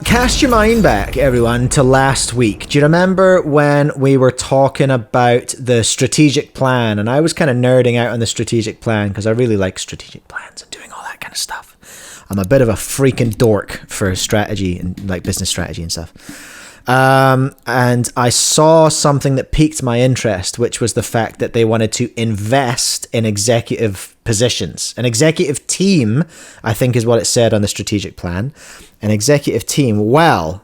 Cast your mind back, everyone, to last week. Do you remember when we were talking about the strategic plan? And I was kind of nerding out on the strategic plan because I really like strategic plans and doing all that kind of stuff. I'm a bit of a freaking dork for strategy and like business strategy and stuff. And I saw something that piqued my interest, which was the fact that they wanted to invest in executive positions. An executive team, I think is what it said on the strategic plan. An executive team. Well,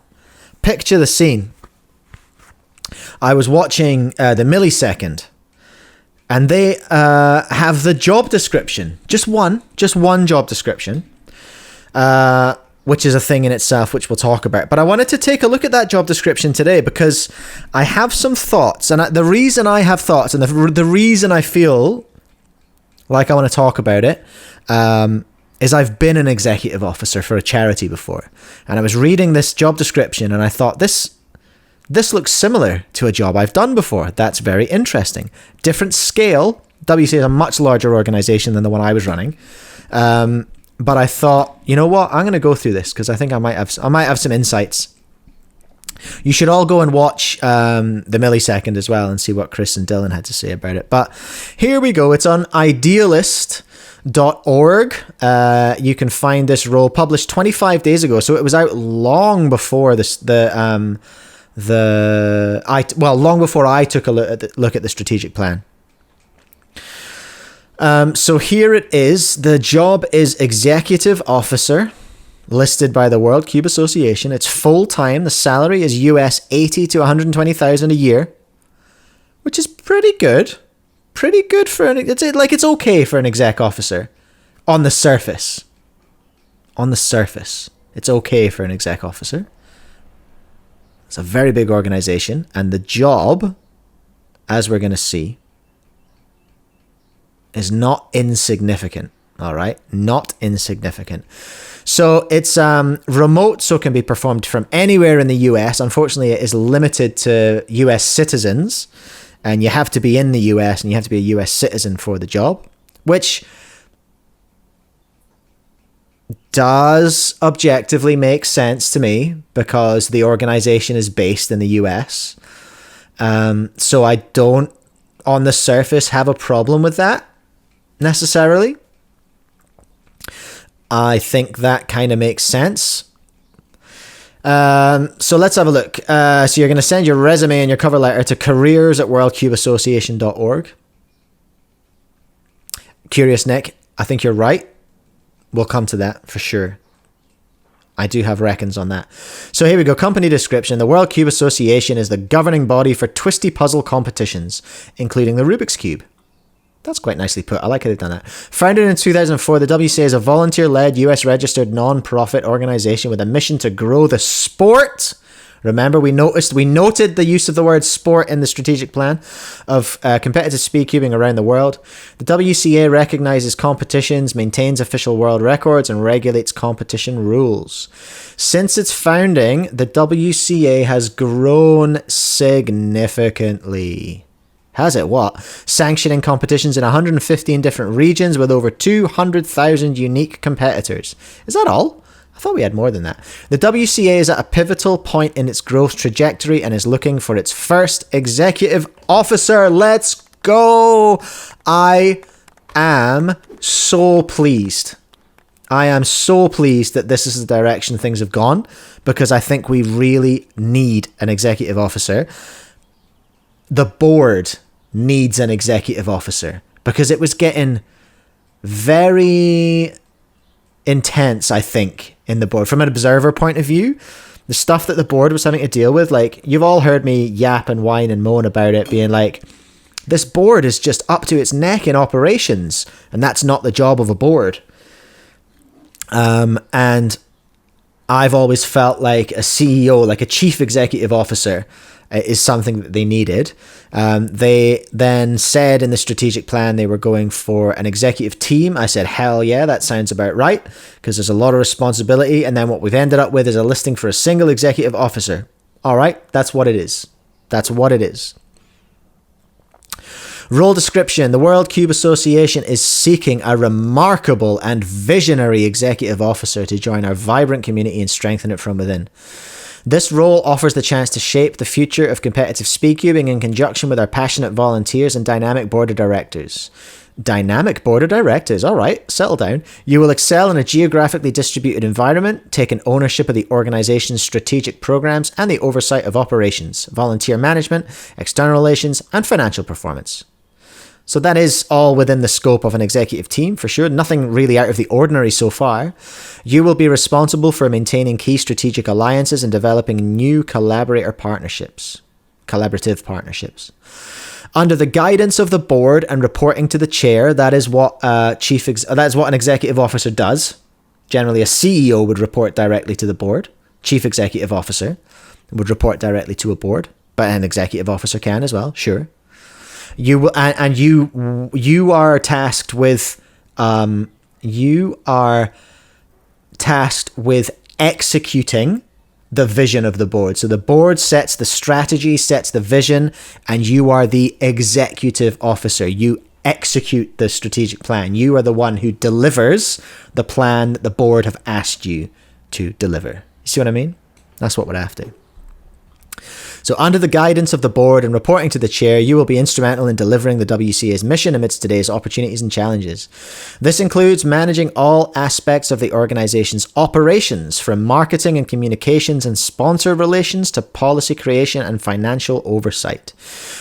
picture the scene. I was watching the Millisecond, and they have the job description. Just one job description. Which is a thing in itself, which we'll talk about. But I wanted to take a look at that job description today because I have some thoughts. And the reason I have thoughts and the reason I feel like I want to talk about it is I've been an executive officer for a charity before. And I was reading this job description and I thought, this looks similar to a job I've done before. That's very interesting. Different scale. WCA is a much larger organization than the one I was running. But I thought, you know what? I'm going to go through this because I think I might have some insights. You should all go and watch the Millisecond as well and see what Chris and Dylan had to say about it. But here we go. It's on idealist.org. You can find this role published 25 days ago, so it was out long before long before I took a look at the strategic plan. So here it is. The job is executive officer, listed by the World Cube Association. It's full-time. The salary is US 80 to 120,000 a year, which is pretty good. Pretty good for it's okay for an exec officer on the surface. On the surface, it's okay for an exec officer. It's a very big organization, and the job, as we're going to see, is not insignificant. All right, not insignificant. So it's remote, so it can be performed from anywhere in the US. Unfortunately, it is limited to US citizens, and you have to be in the US and you have to be a US citizen for the job, which does objectively make sense to me because the organization is based in the US. So I don't, on the surface, have a problem with that necessarily. I think that kind of makes sense. So let's have a look. So you're going to send your resume and your cover letter to careers@worldcubeassociation.org. Curious Nick, I think you're right. We'll come to that for sure. I do have reckons on that. So here we go. Company description. The World Cube Association is the governing body for twisty puzzle competitions, including the Rubik's Cube. That's quite nicely put. I like how they've done that. Founded in 2004, the WCA is a volunteer-led, US-registered non-profit organization with a mission to grow the sport. Remember, we noted the use of the word sport in the strategic plan of competitive speedcubing around the world. The WCA recognizes competitions, maintains official world records, and regulates competition rules. Since its founding, the WCA has grown significantly. Has it what? Sanctioning competitions in 115 different regions with over 200,000 unique competitors. Is that all? I thought we had more than that. The WCA is at a pivotal point in its growth trajectory and is looking for its first executive officer. Let's go! I am so pleased. I am so pleased that this is the direction things have gone because I think we really need an executive officer. The board needs an executive officer because it was getting very intense, I think, in the board. From an observer point of view, the stuff that the board was having to deal with, like, you've all heard me yap and whine and moan about it, being like, this board is just up to its neck in operations, and that's not the job of a board. And I've always felt like a CEO, like a chief executive officer, is something that they needed. They then said in the strategic plan they were going for an executive team. I said, hell yeah, that sounds about right, because there's a lot of responsibility. And then what we've ended up with is a listing for a single executive officer. All right, that's what it is. That's what it is. Role description. The World Cube Association is seeking a remarkable and visionary executive officer to join our vibrant community and strengthen it from within. This role offers the chance to shape the future of competitive speedcubing in conjunction with our passionate volunteers and dynamic board of directors. Dynamic board of directors. All right, settle down. You will excel in a geographically distributed environment, taking ownership of the organization's strategic programs and the oversight of operations, volunteer management, external relations, and financial performance. So that is all within the scope of an executive team, for sure. Nothing really out of the ordinary so far. You will be responsible for maintaining key strategic alliances and developing new collaborative partnerships. Under the guidance of the board and reporting to the chair, that is what an executive officer does. Generally, a CEO would report directly to the board. Chief executive officer would report directly to a board, but an executive officer can as well. Sure. You are tasked with executing the vision of the board. So the board sets the strategy, sets the vision, and you are the executive officer. You execute the strategic plan. You are the one who delivers the plan that the board have asked you to deliver. You see what I mean? That's what we're after. So under the guidance of the board and reporting to the chair, you will be instrumental in delivering the WCA's mission amidst today's opportunities and challenges. This includes managing all aspects of the organization's operations, from marketing and communications and sponsor relations to policy creation and financial oversight.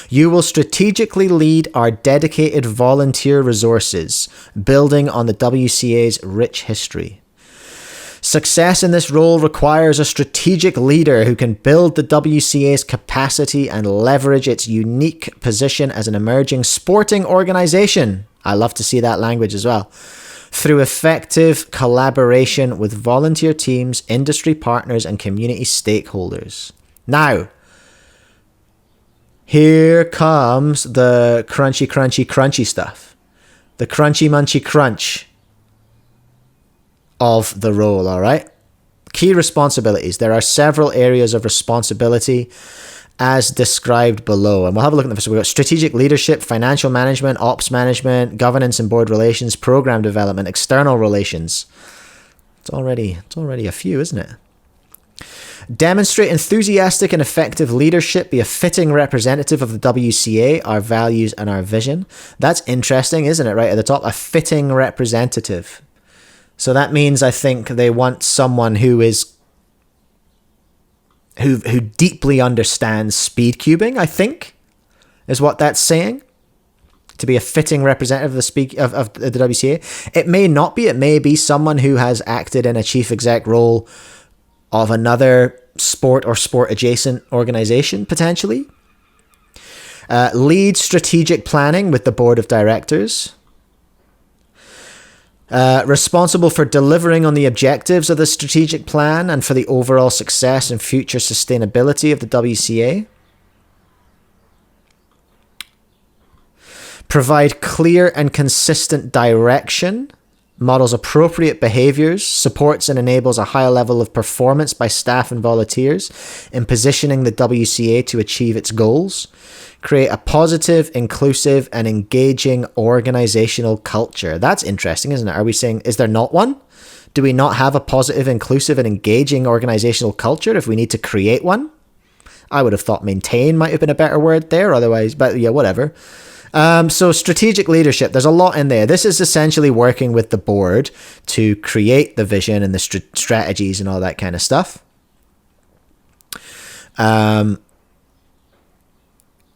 You will strategically lead our dedicated volunteer resources, building on the WCA's rich history. Success in this role requires a strategic leader who can build the WCA's capacity and leverage its unique position as an emerging sporting organization. I love to see that language as well. Through effective collaboration with volunteer teams, industry partners, and community stakeholders. Now, here comes the crunchy stuff. The crunchy munchy crunch of the role, all right? Key responsibilities. There are several areas of responsibility as described below. And we'll have a look at them. So we've got strategic leadership, financial management, ops management, governance and board relations, program development, external relations. It's already a few, isn't it? Demonstrate enthusiastic and effective leadership. Be a fitting representative of the WCA, our values and our vision. That's interesting, isn't it? Right at the top, a fitting representative. So that means I think they want someone who deeply understands speedcubing, I think, is what that's saying. To be a fitting representative of the WCA. It may not be. It may be someone who has acted in a chief exec role of another sport or sport adjacent organization, potentially. Lead strategic planning with the board of directors. Responsible for delivering on the objectives of the strategic plan and for the overall success and future sustainability of the WCA. Provide clear and consistent direction, models appropriate behaviors, supports and enables a high level of performance by staff and volunteers in positioning the WCA to achieve its goals. Create a positive, inclusive, and engaging organizational culture. That's interesting, isn't it? Are we saying, is there not one? Do we not have a positive, inclusive, and engaging organizational culture if we need to create one? I would have thought maintain might have been a better word there, otherwise, but yeah, whatever. So strategic leadership, there's a lot in there. This is essentially working with the board to create the vision and the strategies and all that kind of stuff.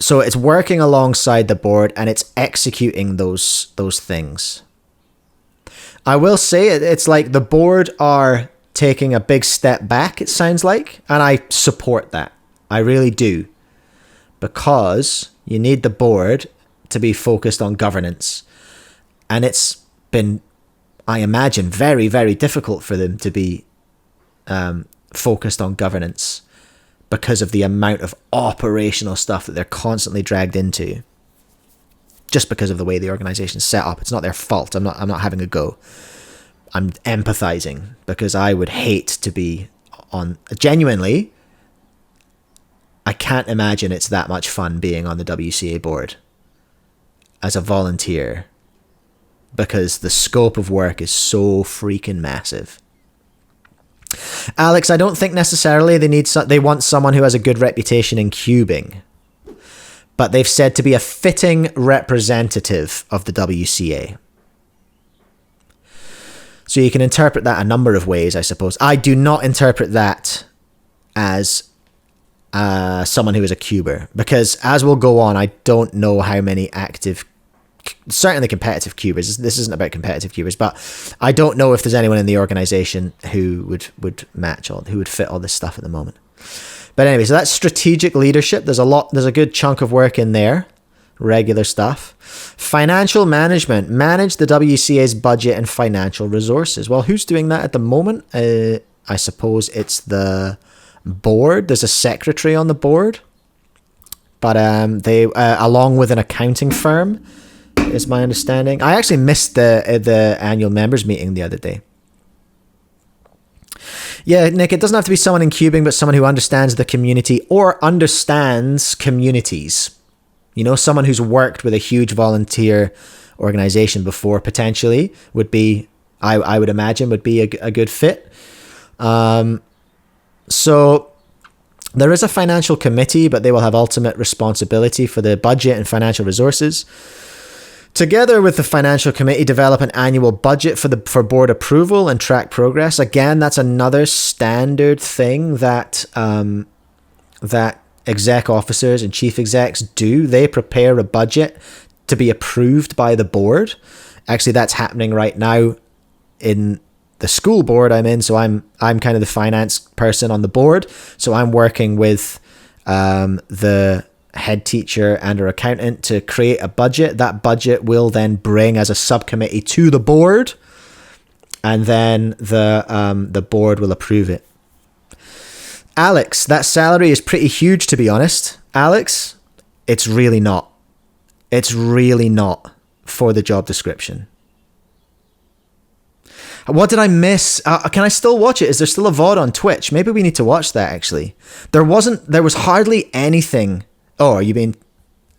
So it's working alongside the board and it's executing those things. I will say it's like the board are taking a big step back, it sounds like, and I support that. I really do. Because you need the board to be focused on governance. And it's been, I imagine, very, very difficult for them to be focused on governance because of the amount of operational stuff that they're constantly dragged into. Just because of the way the organization's set up. It's not their fault. I'm not having a go. I'm empathizing because I would hate to be on... Genuinely, I can't imagine it's that much fun being on the WCA board. as a volunteer because the scope of work is so freaking massive. Alex, I don't think necessarily they want someone who has a good reputation in cubing, but they've said to be a fitting representative of the WCA. So you can interpret that a number of ways, I suppose. I do not interpret that as someone who is a cuber, because as we'll go on, I don't know how many active, certainly competitive cubers. This isn't about competitive cubers, but I don't know if there's anyone in the organization who would match all, who would fit all this stuff at the moment. But anyway, so that's strategic leadership. There's a good chunk of work in there. Regular stuff. Financial management. Manage the WCA's budget and financial resources. Well, who's doing that at the moment? I suppose it's the board. There's a secretary on the board. But they, along with an accounting firm, is my understanding. I actually missed the annual members meeting the other day. Yeah, Nick, it doesn't have to be someone in cubing, but someone who understands the community or understands communities. You know, someone who's worked with a huge volunteer organization before potentially would be, I would imagine, would be a good fit. So there is a financial committee, but they will have ultimate responsibility for the budget and financial resources. Together with the financial committee, develop an annual budget for board approval and track progress. Again, that's another standard thing that exec officers and chief execs do. They prepare a budget to be approved by the board. Actually, that's happening right now in the school board I'm in. So I'm kind of the finance person on the board. So I'm working with the head teacher and her accountant to create a budget. That budget will then bring as a subcommittee to the board, and then the board will approve it. Alex, that salary is pretty huge, to be honest. Alex, it's really not. It's really not for the job description. What did I miss? Can I still watch it? Is there still a VOD on Twitch? Maybe we need to watch that, actually. There was hardly anything. Oh, are you being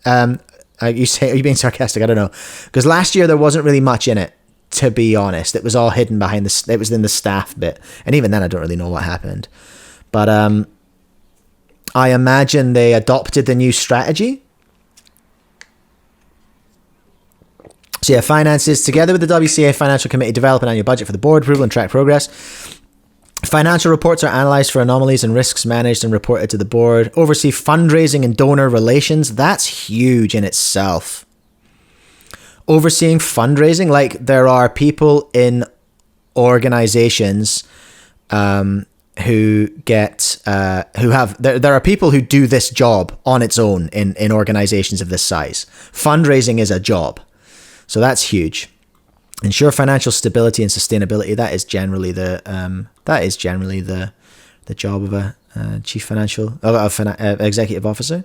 are you being sarcastic? I don't know. Because last year there wasn't really much in it, to be honest. It was all hidden behind it was in the staff bit. And even then I don't really know what happened. But I imagine they adopted the new strategy. So yeah, finances. Together with the WCA Financial Committee, develop an annual budget for the board, approval and track progress. Financial reports are analysed for anomalies and risks, managed and reported to the board. Oversee fundraising and donor relations. That's huge in itself. Overseeing fundraising, like there are people in organisations who there are people who do this job on its own in organizations of this size. Fundraising is a job. So that's huge. Ensure financial stability and sustainability. That is generally the job of a chief financial executive officer.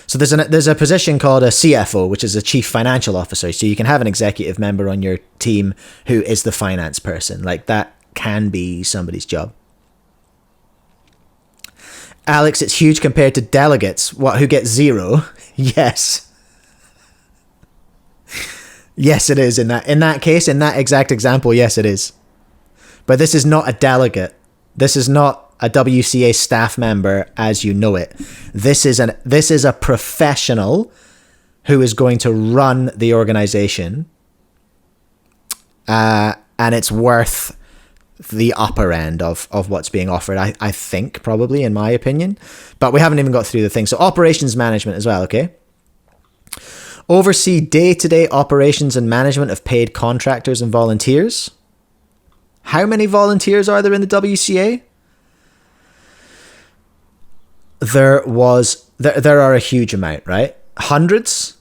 So there's a position called a CFO, which is a chief financial officer. So you can have an executive member on your team who is the finance person. Like that can be somebody's job. Alex, it's huge compared to delegates. What, who get 0? Yes. Yes, it is in that case, in that exact example, yes, it is. But this is not a delegate. This is not a WCA staff member as you know it. This is a professional who is going to run the organization. And it's worth the upper end of what's being offered, I think, probably, in my opinion. But we haven't even got through the thing. So operations management as well, okay? Oversee day-to-day operations and management of paid contractors and volunteers. How many volunteers are there in the WCA? There are a huge amount, right? Hundreds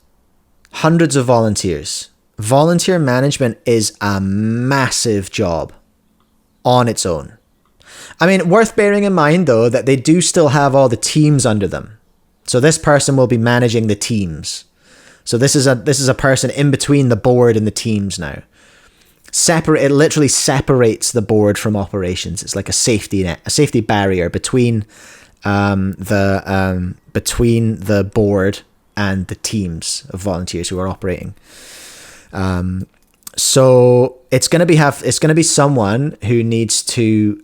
of volunteers. Volunteer management is a massive job on its own. I mean, worth bearing in mind, though, that they do still have all the teams under them. So this person will be managing the teams. So this is a person in between the board and the teams now. It literally separates the board from operations. It's like a safety net, a safety barrier between the board and the teams of volunteers who are operating. So it's going to be someone who needs to.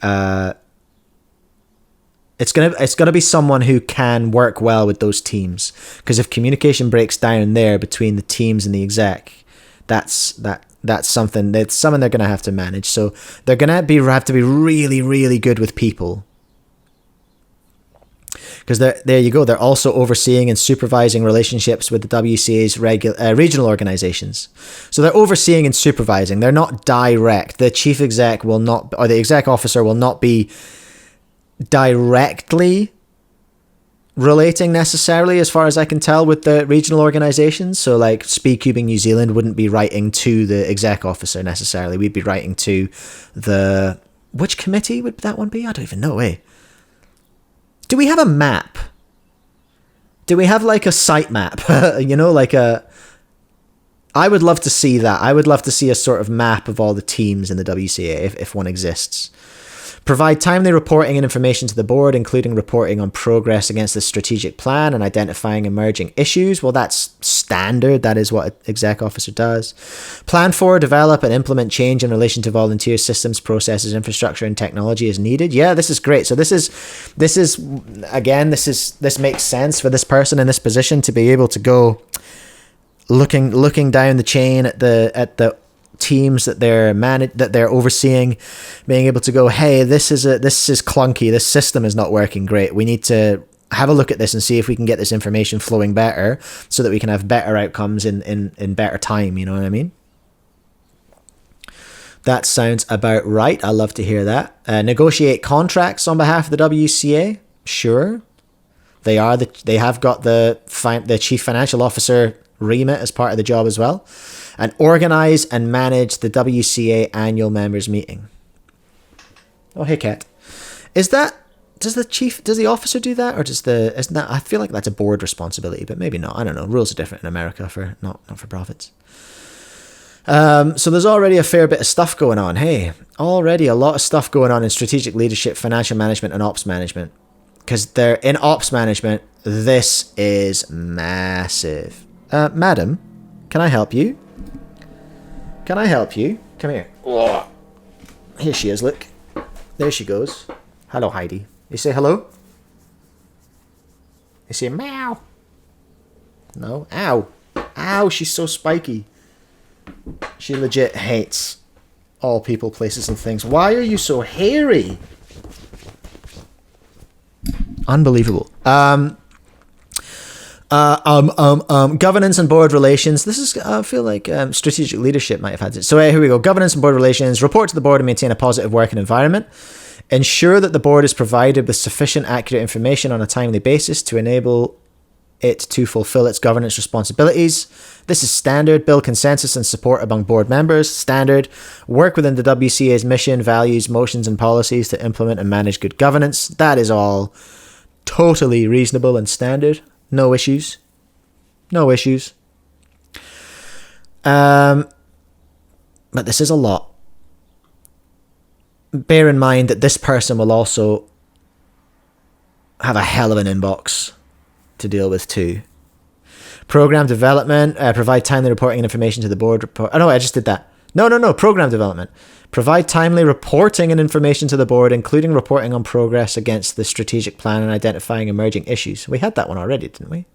It's gonna be someone who can work well with those teams, because if communication breaks down there between the teams and the exec, that's something they're gonna have to manage. So they're gonna have to be really, really good with people. Because there you go. They're also overseeing and supervising relationships with the WCA's regional organizations. So they're overseeing and supervising. They're not direct. The chief exec will not, or the exec officer will not be directly relating necessarily, as far as I can tell, with the regional organizations. So like Speedcubing New Zealand wouldn't be writing to the exec officer necessarily. We'd be writing to which committee would that one be? I don't even know, Do we have a map? Do we have like a site map? I would love to see that. I would love to see a sort of map of all the teams in the WCA if one exists. Provide timely reporting and information to the board, including reporting on progress against the strategic plan and identifying emerging issues. Well, that's standard. That is what an exec officer does. Plan for, develop, and implement change in relation to volunteer systems, processes, infrastructure, and technology as needed. Yeah, this is great. So this makes sense for this person in this position to be able to go looking down the chain at the teams that they're overseeing, being able to go, hey, this is clunky, this system is not working great, we need to have a look at this and see if we can get this information flowing better so that we can have better outcomes in better time. You know what I mean? That sounds about right. I love to hear that. Negotiate contracts on behalf of the WCA. Sure, they have got the chief financial officer remit as part of the job as well. And organize and manage the WCA annual members meeting. Oh, hey, Kat. Does the officer do that, or isn't that? I feel like that's a board responsibility, but maybe not. I don't know. Rules are different in America for not for profits. So there's already a fair bit of stuff going on. Hey, already a lot of stuff going on in strategic leadership, financial management, and ops management. Because they're in ops management. This is massive. Madam, can I help you? Can I help you? Come here. Oh. Here she is, look. There she goes. Hello, Heidi. You say hello? You say meow? No? Ow. Ow, she's so spiky. She legit hates all people, places, and things. Why are you so hairy? Unbelievable. Governance and board relations. This is, I feel like strategic leadership might have had it. So here we go. Governance and board relations. Report to the board and maintain a positive working environment. Ensure that the board is provided with sufficient accurate information on a timely basis to enable it to fulfill its governance responsibilities. This is standard. Build consensus and support among board members. Standard. Work within the WCA's mission, values, motions, and policies to implement and manage good governance. That is all totally reasonable and standard. No issues. No issues. But this is a lot. Bear in mind that this person will also have a hell of an inbox to deal with too. Program development. Provide timely reporting and information to the board. Oh no, I just did that. No. Program development. Provide timely reporting and information to the board, including reporting on progress against the strategic plan and identifying emerging issues. We had that one already, didn't we?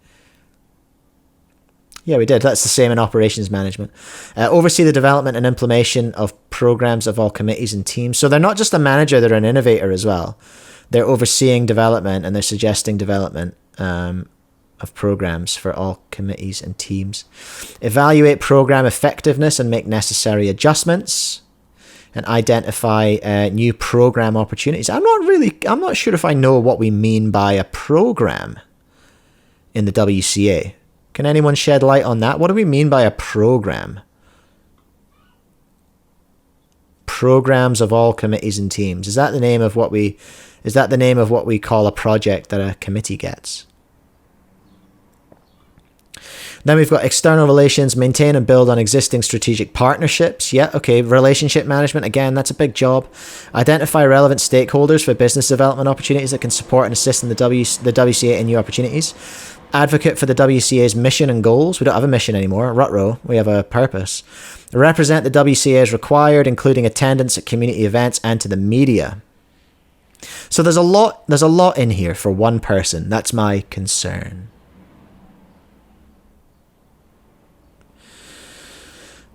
Yeah, we did. That's the same in operations management. Oversee the development and implementation of programs of all committees and teams. So they're not just a manager, they're an innovator as well. They're overseeing development and they're suggesting development of programs for all committees and teams. Evaluate program effectiveness and make necessary adjustments. And identify new program opportunities. I'm not sure if I know what we mean by a program in the WCA. Can anyone shed light on that? What do we mean by a program? Programs of all committees and teams. Is that the name of what we call a project that a committee gets? Then we've got external relations, maintain and build on existing strategic partnerships. Yeah, okay. Relationship management, again, that's a big job. Identify relevant stakeholders for business development opportunities that can support and assist in the WCA in new opportunities. Advocate for the WCA's mission and goals. We don't have a mission anymore. Rutrow. We have a purpose. Represent the WCA as required, including attendance at community events and to the media. So there's a lot in here for one person. That's my concern.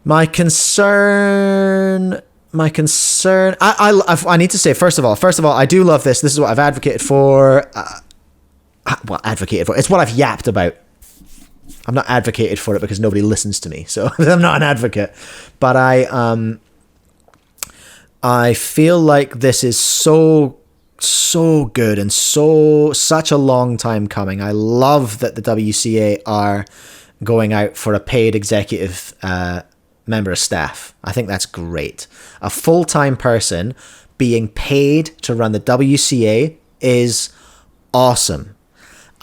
My concern. I need to say, first of all, I do love this. This is what I've advocated for. It's what I've yapped about. I've not advocated for it because nobody listens to me, so I'm not an advocate. But I feel like this is so good and such a long time coming. I love that the WCA are going out for a paid executive member of staff. I think that's great. A full-time person being paid to run the WCA is awesome.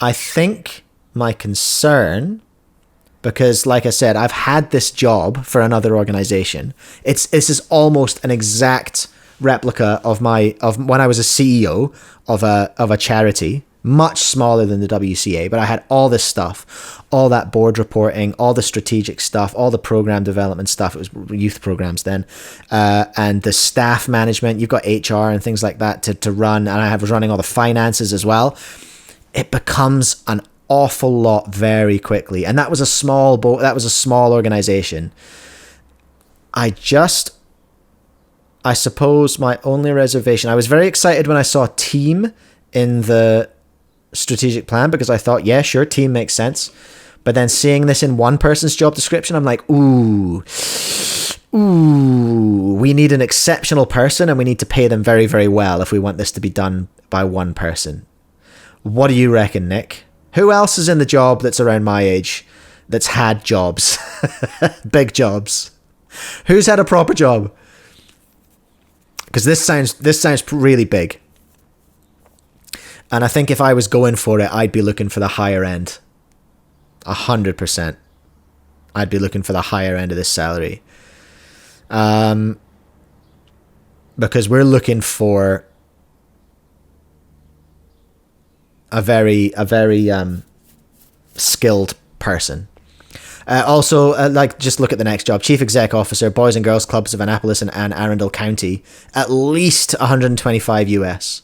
I think my concern, because like I said, I've had this job for another organization. This is almost an exact replica of when I was a CEO of a charity, much smaller than the WCA, but I had all this stuff, all that board reporting, all the strategic stuff, all the program development stuff. It was youth programs then, and the staff management. You've got HR and things like that to run, and I was running all the finances as well. It becomes an awful lot very quickly, and that was a small organization. I suppose my only reservation, I was very excited when I saw team in the strategic plan, because I thought, yeah, sure, team makes sense. But then seeing this in one person's job description, I'm like, ooh, we need an exceptional person, and we need to pay them very, very well if we want this to be done by one person. What do you reckon, Nick? Who else is in the job that's around my age that's had jobs? Big jobs. Who's had a proper job? Because this sounds really big. And I think if I was going for it, I'd be looking for the higher end. 100%. I'd be looking for the higher end of this salary. Because we're looking for a very skilled person. Just look at the next job. Chief Exec Officer, Boys and Girls Clubs of Annapolis and Anne Arundel County. At least 125 US.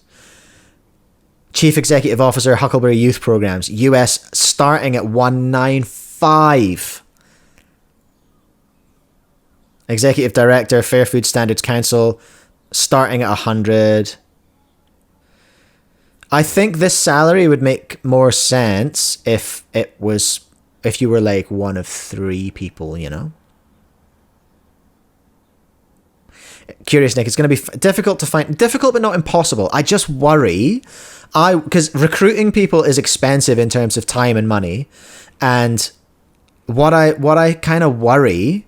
Chief Executive Officer, Huckleberry Youth Programs, US, starting at 195. Executive Director, Fair Food Standards Council, starting at 100. I think this salary would make more sense if you were like one of three people, you know? Curious, Nick, it's going to be difficult to find, difficult but not impossible. I just worry, because recruiting people is expensive in terms of time and money, and what I kind of worry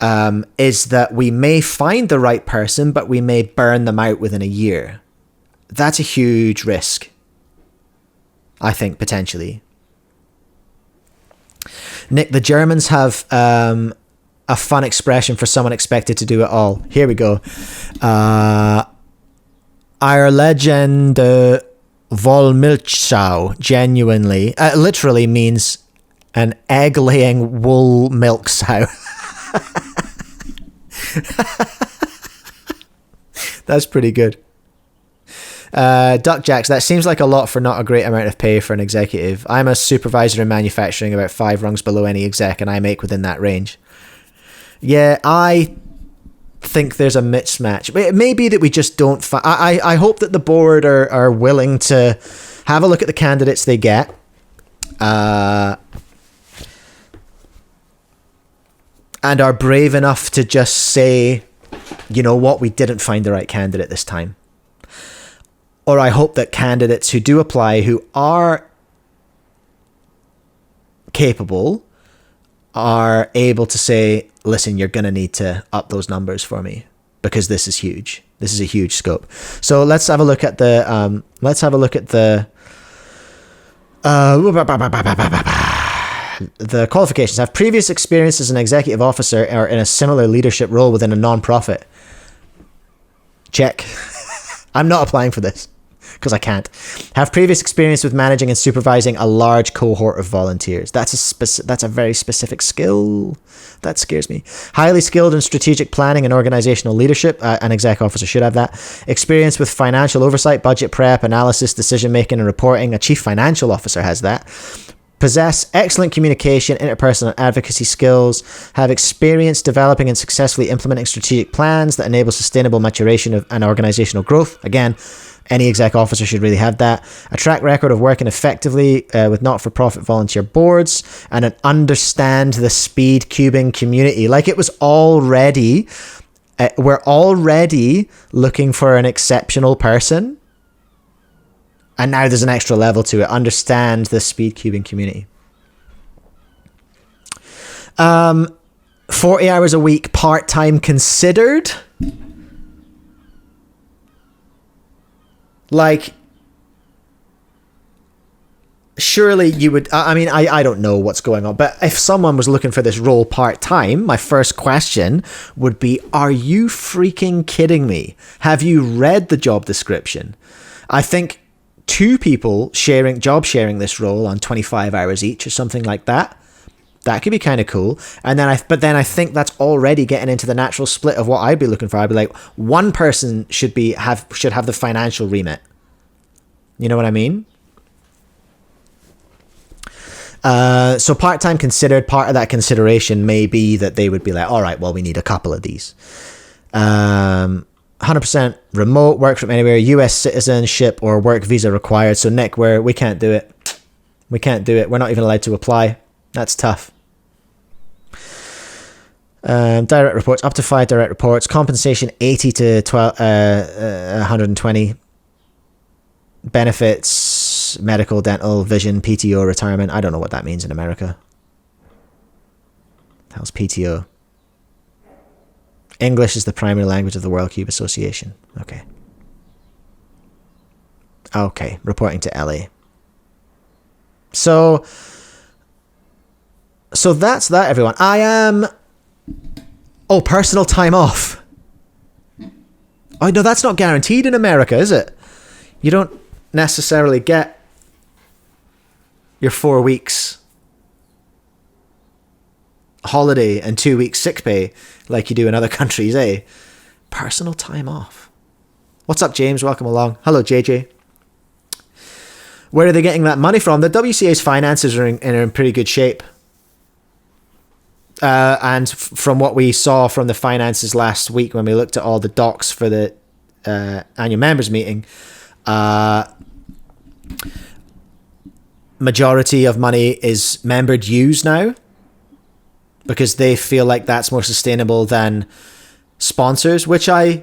is that we may find the right person, but we may burn them out within a year. That's a huge risk, I think, potentially. Nick, the Germans have a fun expression for someone expected to do it all. Here we go. Our legend Wollmilchsau genuinely, literally means an egg-laying wool milk sow. That's pretty good. Duck Jacks, that seems like a lot for not a great amount of pay for an executive. I'm a supervisor in manufacturing, about 5 rungs below any exec, and I make within that range. Yeah, I think there's a mismatch. It may be that we just don't I hope that the board are willing to have a look at the candidates they get, and are brave enough to just say, you know what, we didn't find the right candidate this time. Or I hope that candidates who do apply, who are capable, are able to say, listen, you're going to need to up those numbers for me, because this is huge. This is a huge scope. So let's have a look at the the qualifications. Have previous experience as an executive officer or in a similar leadership role within a non-profit. Check. I'm not applying for this. because I can't. Have previous experience with managing and supervising a large cohort of volunteers. That's a very specific skill. That scares me. Highly skilled in strategic planning and organizational leadership. An exec officer should have that. Experience with financial oversight, budget prep, analysis, decision making, and reporting. A chief financial officer has that. Possess excellent communication, interpersonal advocacy skills, have experience developing and successfully implementing strategic plans that enable sustainable maturation of and organizational growth. Again, any exec officer should really have that. A track record of working effectively with not-for-profit volunteer boards, and an understand the speedcubing community. Like, it was already, we're already looking for an exceptional person. And now there's an extra level to it. Understand the speedcubing community. 40 hours a week, part-time considered. Like, surely you would... I mean, I don't know what's going on. But if someone was looking for this role part-time, my first question would be, are you freaking kidding me? Have you read the job description? I think 2 people job sharing this role on 25 hours each or something like that. That could be kind of cool. And then I think that's already getting into the natural split of what I'd be looking for. I'd be like, one person should have the financial remit. You know what I mean? So part-time considered, part of that consideration may be that they would be like, all right, well, we need a couple of these. 100% remote, work from anywhere, US citizenship or work visa required. So Nick, we can't do it. We can't do it. We're not even allowed to apply. That's tough. Direct reports, up to 5 direct reports. Compensation 80 to 120. Benefits, medical, dental, vision, PTO, retirement. I don't know what that means in America. How's PTO? English is the primary language of the World Cube Association. Okay. Okay, reporting to LA. So that's that, everyone. I am... Oh, personal time off. Oh, no, that's not guaranteed in America, is it? You don't necessarily get your 4 weeks holiday and 2 weeks sick pay like you do in other countries, eh? Personal time off. What's up, James? Welcome along. Hello, JJ. Where are they getting that money from? The WCA's finances are in pretty good shape. And from what we saw from the finances last week when we looked at all the docs for the annual members meeting, majority of money is member dues now, because they feel like that's more sustainable than sponsors, which I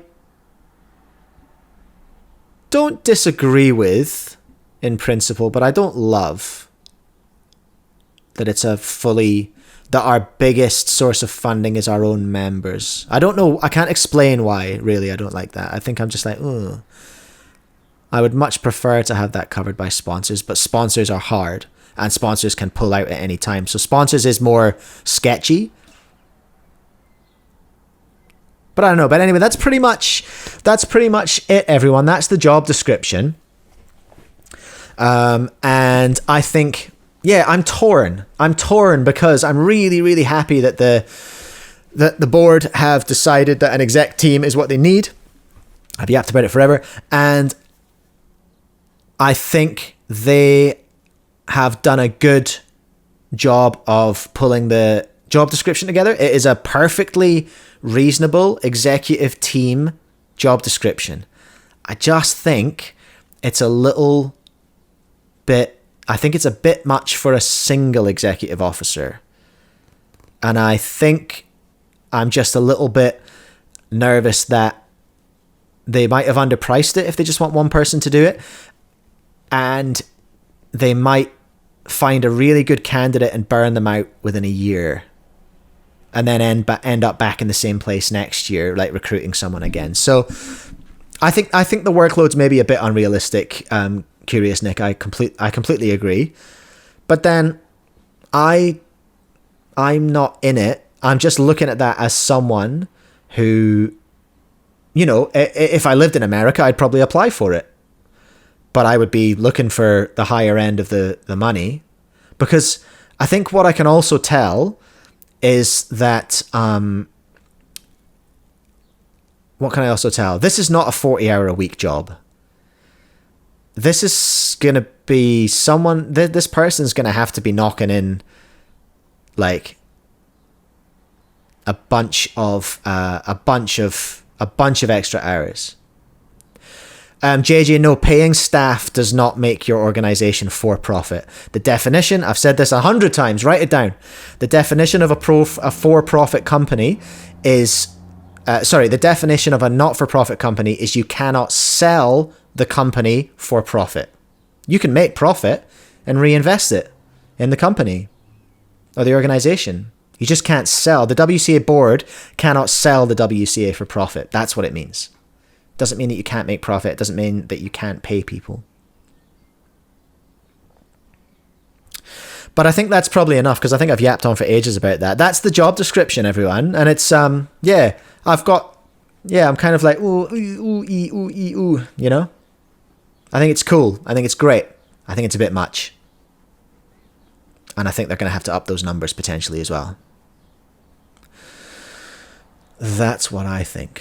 don't disagree with in principle, but I don't love that it's that our biggest source of funding is our own members. I don't know. I can't explain why, really. I don't like that. I think I'm just like, oh, I would much prefer to have that covered by sponsors, but sponsors are hard. And sponsors can pull out at any time. So sponsors is more sketchy. But I don't know. But anyway, that's pretty much it, everyone. That's the job description. And I think, yeah, I'm torn. I'm torn because I'm really, really happy that the board have decided that an exec team is what they need. I've yapped about it forever. And I think they have done a good job of pulling the job description together. It is a perfectly reasonable executive team job description. I just think it's a little bit, I think it's a bit much for a single executive officer. And I think I'm just a little bit nervous that they might have underpriced it if they just want one person to do it. And they might find a really good candidate and burn them out within a year, and then end up back in the same place next year, like recruiting someone again. So I think the workload's maybe a bit unrealistic. Curious Nick, I completely agree. But then I'm not in it. I'm just looking at that as someone who, you know, if I lived in America, I'd probably apply for it. but I would be looking for the higher end of the money, because I think what I can also tell is that, what can I also tell? This is not a 40-hour-a-week job. This is going to be someone, this person's going to have to be knocking in like a bunch of extra hours. JJ, no, paying staff does not make your organization for profit. The definition, I've said this 100 times, write it down. The definition of a for-profit company is, the definition of a not-for-profit company is you cannot sell the company for profit. You can make profit and reinvest it in the company or the organization. You just can't sell. The WCA board cannot sell the WCA for profit. That's what it means. Doesn't mean that you can't make profit. It doesn't mean that you can't pay people. But I think that's probably enough, because I think I've yapped on for ages about that. That's the job description, everyone. And it's, I'm kind of like, ooh, you know? I think it's cool. I think it's great. I think it's a bit much. And I think they're going to have to up those numbers potentially as well. That's what I think.